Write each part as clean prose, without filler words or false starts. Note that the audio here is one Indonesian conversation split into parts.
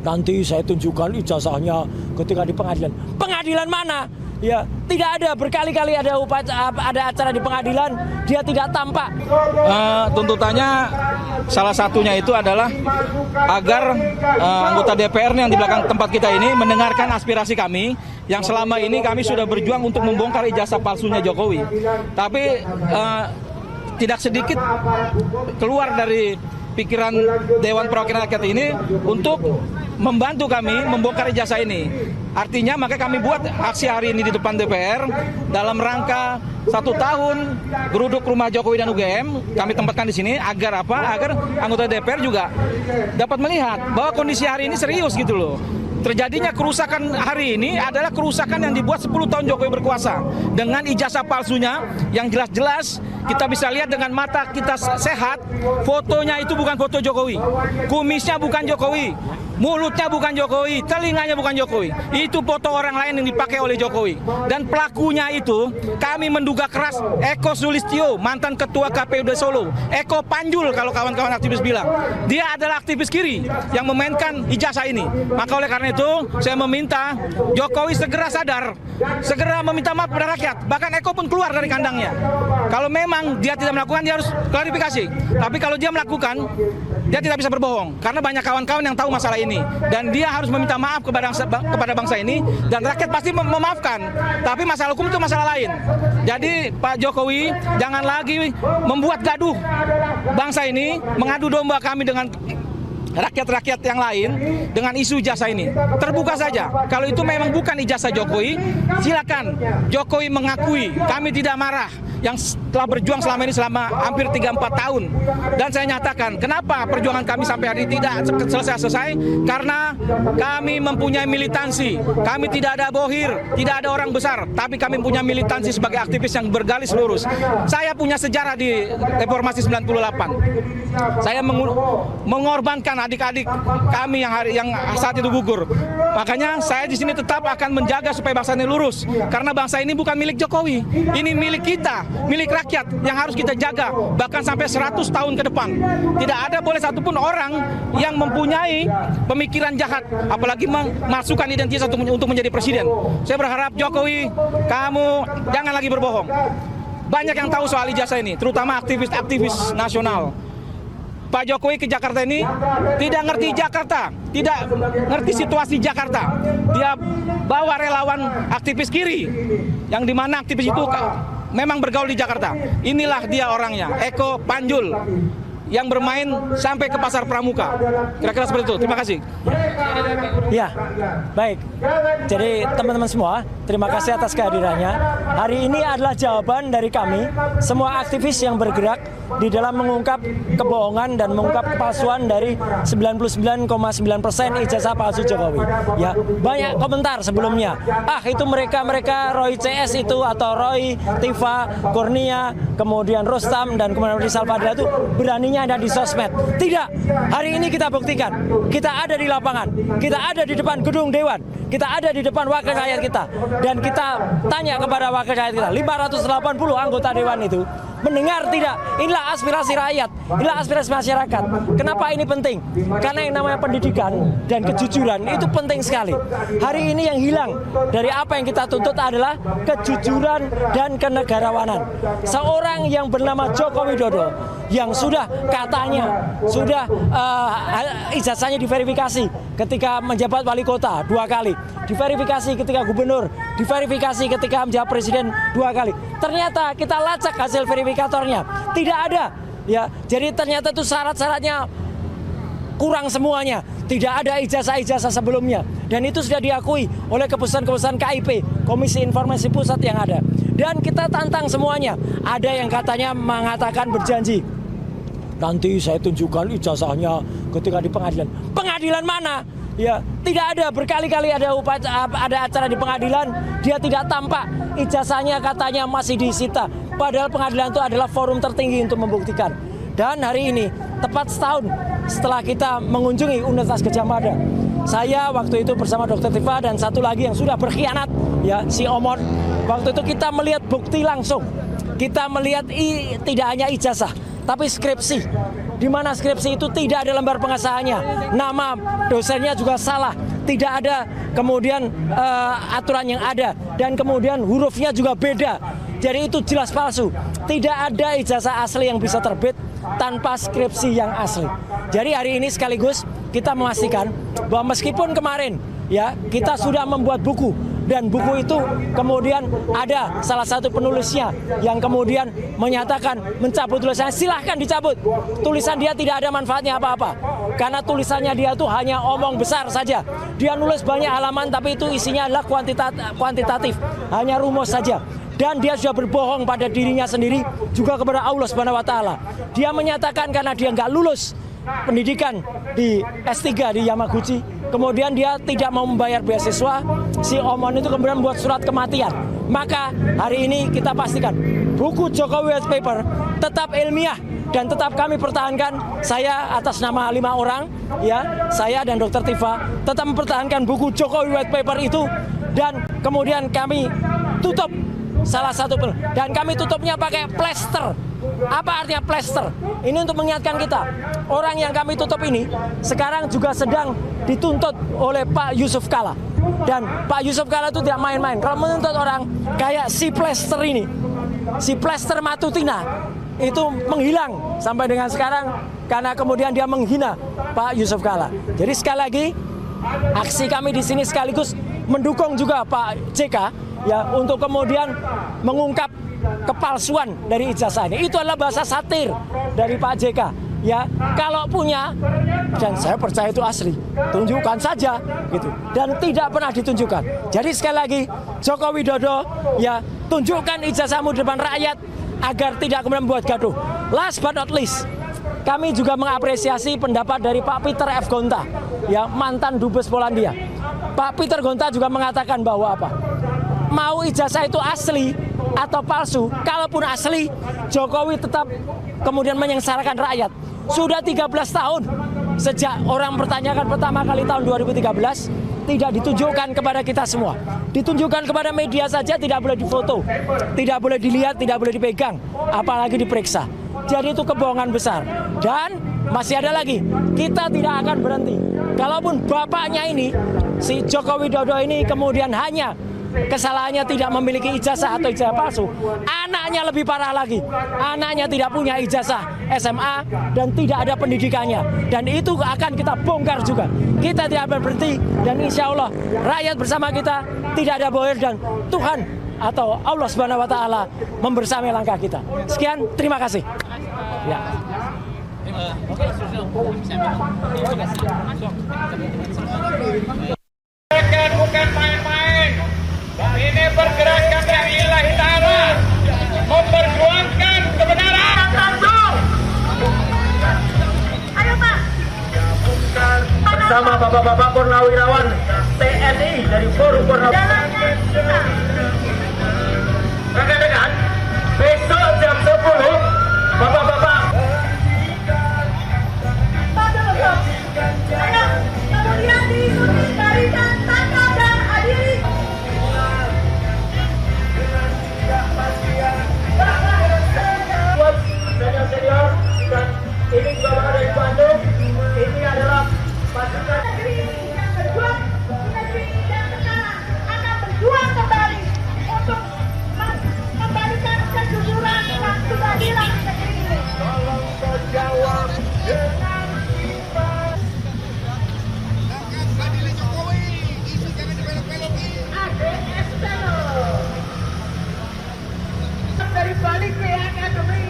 nanti saya tunjukkan ijazahnya ketika di pengadilan. Pengadilan mana? Ya, tidak ada. Berkali-kali ada acara di pengadilan, dia tidak tampak. Tuntutannya salah satunya itu adalah agar anggota DPR yang di belakang tempat kita ini mendengarkan aspirasi kami yang selama ini kami sudah berjuang untuk membongkar ijazah palsunya Jokowi. Tapi tidak sedikit keluar dari pikiran Dewan Perwakilan Rakyat ini untuk membantu kami membongkar ijazah ini. Artinya maka kami buat aksi hari ini di depan DPR dalam rangka 1 tahun geruduk rumah Jokowi dan UGM. Kami tempatkan di sini agar apa? Agar anggota DPR juga dapat melihat bahwa kondisi hari ini serius gitu loh. Terjadinya kerusakan hari ini adalah kerusakan yang dibuat 10 tahun Jokowi berkuasa. Dengan ijazah palsunya yang jelas-jelas kita bisa lihat dengan mata kita sehat, fotonya itu bukan foto Jokowi. Kumisnya bukan Jokowi, mulutnya bukan Jokowi, telinganya bukan Jokowi. Itu foto orang lain yang dipakai oleh Jokowi. Dan pelakunya itu kami menduga keras Eko Sulistyo, mantan ketua KPUD Solo. Eko Panjul kalau kawan-kawan aktivis bilang. Dia adalah aktivis kiri yang memainkan ijazah ini. Maka oleh karena itu saya meminta Jokowi segera sadar, segera meminta maaf kepada rakyat. Bahkan Eko pun keluar dari kandangnya. Kalau memang dia tidak melakukan, dia harus klarifikasi. Tapi kalau dia melakukan, dia tidak bisa berbohong. Karena banyak kawan-kawan yang tahu masalah ini. Dan dia harus meminta maaf kepada bangsa ini. Dan rakyat pasti memaafkan. Tapi masalah hukum itu masalah lain. Jadi Pak Jokowi jangan lagi membuat gaduh bangsa ini, mengadu domba kami dengan rakyat-rakyat yang lain dengan isu ijazah ini. Terbuka saja. Kalau itu memang bukan ijazah Jokowi, silakan Jokowi mengakui. Kami tidak marah yang telah berjuang selama ini selama hampir 3-4 tahun. Dan saya nyatakan, kenapa perjuangan kami sampai hari ini tidak selesai-selesai? Karena kami mempunyai militansi. Kami tidak ada bohir, tidak ada orang besar, tapi kami punya militansi sebagai aktivis yang bergaris lurus. Saya punya sejarah di Reformasi 98. Saya mengorbankan adik-adik kami yang saat itu gugur. Makanya saya di sini tetap akan menjaga supaya bangsa ini lurus. Karena bangsa ini bukan milik Jokowi, ini milik kita, milik rakyat yang harus kita jaga bahkan sampai 100 tahun ke depan. Tidak ada boleh satupun orang yang mempunyai pemikiran jahat, apalagi memasukkan identitas untuk menjadi presiden. Saya berharap Jokowi, kamu jangan lagi berbohong. Banyak yang tahu soal ijazah ini, terutama aktivis-aktivis nasional. Pak Jokowi ke Jakarta ini tidak ngerti Jakarta, tidak ngerti situasi Jakarta. Dia bawa relawan aktivis kiri, yang dimana aktivis itu memang bergaul di Jakarta. Inilah dia orangnya, Eko Panjul, yang bermain sampai ke Pasar Pramuka. Kira-kira seperti itu. Terima kasih. Ya, baik. Jadi teman-teman semua, terima kasih atas kehadirannya. Hari ini adalah jawaban dari kami, semua aktivis yang bergerak di dalam mengungkap kebohongan dan mengungkap kepalsuan dari 99,9% ijazah palsu Jokowi. Ya, banyak komentar sebelumnya. Itu mereka Roy CS itu atau Roy, Tifa, Kurnia, kemudian Rustam dan kemudian Rizal Fadila itu beraninya ada di sosmed. Tidak. Hari ini kita buktikan. Kita ada di lapangan. Kita ada di depan gedung Dewan. Kita ada di depan wakil rakyat kita. Dan kita tanya kepada wakil rakyat kita, 580 anggota Dewan itu mendengar tidak? Inilah aspirasi rakyat, inilah aspirasi masyarakat. Kenapa ini penting? Karena yang namanya pendidikan dan kejujuran itu penting sekali. Hari ini yang hilang dari apa yang kita tuntut adalah kejujuran dan kenegarawanan. Seorang yang bernama Joko Widodo yang sudah katanya sudah ijazahnya diverifikasi ketika menjabat wali kota 2 kali, diverifikasi ketika gubernur, diverifikasi ketika menjabat presiden 2 kali. Ternyata kita lacak hasil verifikatornya, tidak ada. Ya, jadi ternyata itu syarat-syaratnya kurang semuanya. Tidak ada ijazah-ijazah sebelumnya. Dan itu sudah diakui oleh keputusan-keputusan KIP, Komisi Informasi Pusat yang ada. Dan kita tantang semuanya. Ada yang katanya mengatakan berjanji, nanti saya tunjukkan ijazahnya ketika di pengadilan. Pengadilan mana? Ya, tidak ada. Berkali-kali ada acara di pengadilan, dia tidak tampak. Ijazahnya katanya masih disita. Padahal pengadilan itu adalah forum tertinggi untuk membuktikan. Dan hari ini, tepat setahun setelah kita mengunjungi Universitas Gadjah Mada, saya waktu itu bersama Dr. Tifa dan satu lagi yang sudah berkhianat, ya si Omon. Waktu itu kita melihat bukti langsung. Kita melihat tidak hanya ijazah, tapi skripsi. di mana skripsi itu tidak ada lembar pengesahannya, nama dosennya juga salah, tidak ada kemudian aturan yang ada, dan kemudian hurufnya juga beda. Jadi itu jelas palsu. Tidak ada ijazah asli yang bisa terbit tanpa skripsi yang asli. Jadi hari ini sekaligus kita memastikan bahwa meskipun kemarin ya kita sudah membuat buku, dan buku itu kemudian ada salah satu penulisnya yang kemudian menyatakan mencabut tulisannya, silahkan dicabut. Tulisan dia tidak ada manfaatnya apa-apa, karena tulisannya dia itu hanya omong besar saja. Dia nulis banyak halaman tapi itu isinya adalah kuantitatif, hanya rumus saja. Dan dia sudah berbohong pada dirinya sendiri, juga kepada Allah Subhanahu wa Ta'ala. Dia menyatakan karena dia nggak lulus pendidikan di S3 di Yamaguchi, kemudian dia tidak mau membayar beasiswa, si Omon itu kemudian membuat surat kematian. Maka hari ini kita pastikan buku Jokowi White Paper tetap ilmiah dan tetap kami pertahankan. Saya atas nama 5 orang, ya, saya dan Dr. Tifa tetap mempertahankan buku Jokowi White Paper itu, dan kemudian kami tutup salah satu, dan kami tutupnya pakai plester. Apa artinya plester? Ini untuk mengingatkan kita, orang yang kami tutup ini sekarang juga sedang dituntut oleh Pak Yusuf Kalla. Dan Pak Yusuf Kalla itu tidak main-main. Kalau menuntut orang kayak si plester ini, si plester Matutina, itu menghilang sampai dengan sekarang karena kemudian dia menghina Pak Yusuf Kalla. Jadi sekali lagi, aksi kami di sini sekaligus mendukung juga Pak JK ya untuk kemudian mengungkap kepalsuan dari ijazah ini. Itu adalah bahasa satir dari Pak JK. Ya, kalau punya, dan saya percaya itu asli, tunjukkan saja gitu. Dan tidak pernah ditunjukkan. Jadi sekali lagi, Joko Widodo ya tunjukkan ijazahmu di depan rakyat agar tidak kemudian membuat gaduh. Last but not least, kami juga mengapresiasi pendapat dari Pak Peter F. Gonta, ya mantan dubes Polandia. Pak Peter Gonta juga mengatakan bahwa apa? Mau ijazah itu asli atau palsu, kalaupun asli, Jokowi tetap kemudian menyengsarakan rakyat. Sudah 13 tahun sejak orang pertanyakan pertama kali tahun 2013, tidak ditunjukkan kepada kita semua. Ditunjukkan kepada media saja, tidak boleh difoto, tidak boleh dilihat, tidak boleh dipegang, apalagi diperiksa. Jadi itu kebohongan besar. Dan masih ada lagi, kita tidak akan berhenti. Kalaupun bapaknya ini, si Joko Widodo ini kemudian hanya kesalahannya tidak memiliki ijazah atau ijazah palsu, anaknya lebih parah lagi. Anaknya tidak punya ijazah SMA dan tidak ada pendidikannya, dan itu akan kita bongkar juga. Kita tidak berhenti, dan insya Allah rakyat bersama kita, tidak ada bohir, dan Tuhan atau Allah Subhanahu wa Ta'ala membersamai langkah kita. Sekian, terima kasih. Ya. Bukan main-main. Ini pergerakan yang ilahi ta'ala, memperjuangkan kebenaran. Ayo Pak. Bersama bapak-bapak purnawirawan TNI dari Forum Purnawirawan. Rekan-rekan, besok jam 10, bapak-bapak. Ayo, kemudian diikuti barisan tangkap dan hadiri. Senior-senior, dan ini juga dari Bandung. Ini adalah pasukan Negeri yang berjuang, negeri yang sekarang akan berjuang kembali untuk mengembalikan kejujuran yang sudah hilang di negeri ini. tolong menjawab dengan ADS Channel dari balik ke akademi.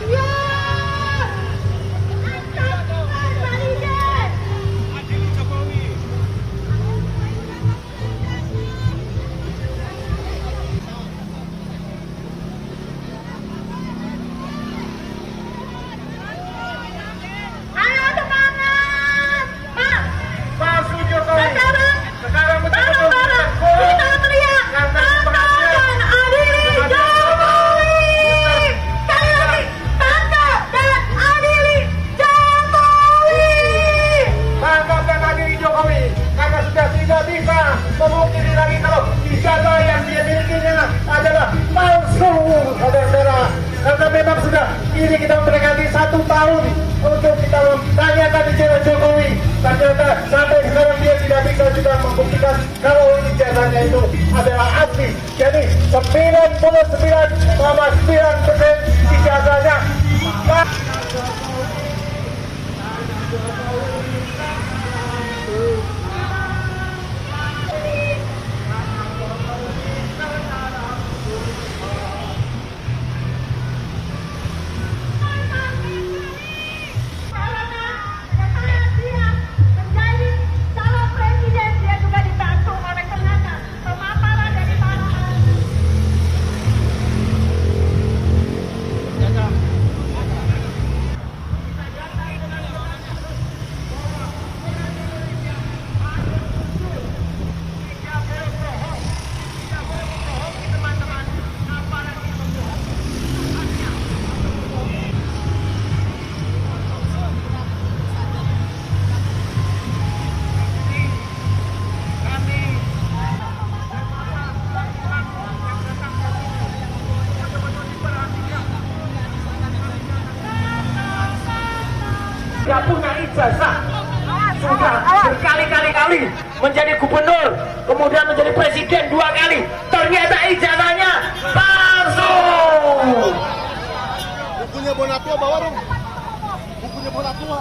Ya, angkat baliknya. Ayo semangat, Pak. palsu Jokowi. Sekarang Sekarang bareng-bareng kita teriak tangkap dan adili Jokowi. Sekali lagi, tangkap dan adili Jokowi. Tangkap dan adili Jokowi, karena sudah tidak bisa memungkiri lagi kalau ijazah yang dia milikinya adalah palsu, saudara-saudara. Karena memang sudah ini kita mendekati 1 tahun untuk tanyakan ijazah Jokowi. Ternyata sampai sekarang dia tidak bisa juga membuktikan kalau ijazahnya itu adalah asli. Jadi 99,9% ijazahnya. Tidak punya ijazah, sudah berkali-kali menjadi gubernur, kemudian menjadi presiden 2 kali, ternyata ijazahnya palsu. Bukunya Bonatua bawa dong. Bukunya Bonatua.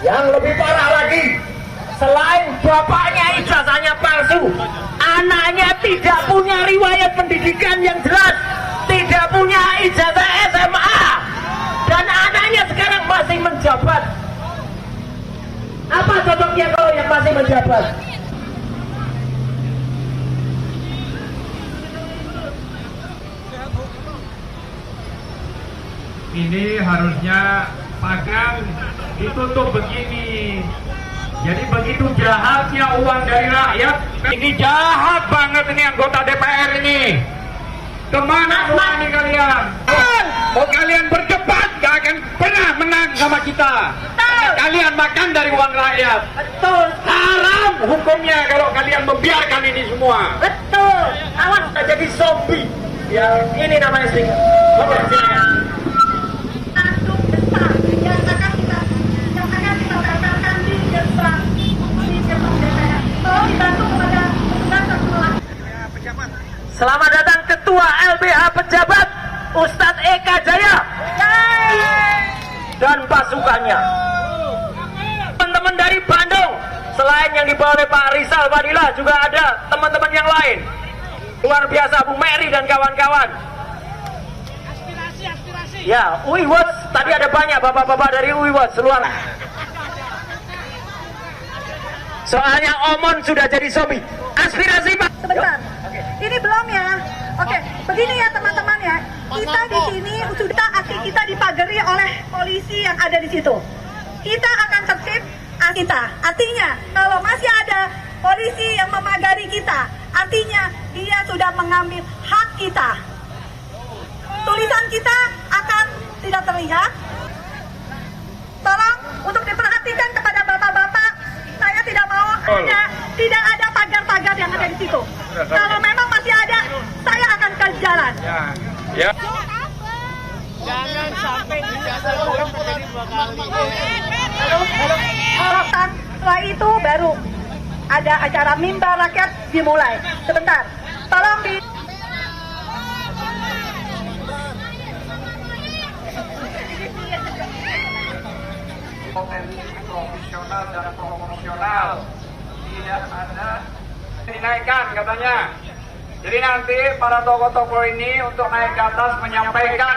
Yang lebih parah lagi, selain bapaknya ijazahnya palsu, anaknya tidak punya riwayat pendidikan yang jelas, tidak punya ijazah SMA, dan anaknya sekarang masih menjabat. Apa cocoknya kalau yang masih menjabat? Ini harusnya pagar ditutup begini. Jadi begitu jahatnya uang dari rakyat. Ini jahat banget ini anggota DPR ini. Kemana uang ini kalian? Mau kalian berdebat gak akan pernah menang sama kita. Kalian makan dari uang rakyat. Betul. Haram hukumnya kalau kalian membiarkan ini semua. Betul. Awas tak jadi zombie. Ya, ini namanya sih. Oke, silakan. Tanduk besar yang akan kita batalkan di gerbang DPR. Tolong dibantu kepada petugas semua. Selamat datang Ketua LBH Pejabat Ustadz Eka Jaya dan pasukannya. Teman-teman dari Bandung, selain yang dibawa oleh Pak Rizal Fadila, juga ada teman-teman yang lain. Luar biasa, Bu Mary dan kawan-kawan. Ya, UI Watch, tadi ada banyak bapak-bapak dari UI Watch luar. Soalnya Omon sudah jadi zombie. Aspirasi Pak. Sebentar. Ini belum ya. Oke, begini ya teman-teman ya. Kita di sini sudah kita dipagari oleh polisi yang ada di situ. Kita akan tertib kita. Artinya kalau masih ada polisi yang memagari kita, artinya dia sudah mengambil hak kita. Tulisan kita akan tidak terlihat. Tolong untuk diperhatikan kepada bapak-bapak. Saya tidak mau tidak ada pagar-pagar yang ada di situ. Kalau memang masih ada, saya akan ke jalan. Ya. Jangan sampai ijazah orang menjadi 2 kali. Setelah itu baru ada acara mimbar rakyat dimulai. Sebentar, tolong di. Potensi profesional dan proporsional tidak ada dinaikkan katanya. Jadi nanti para tokoh-tokoh ini untuk naik ke atas menyampaikan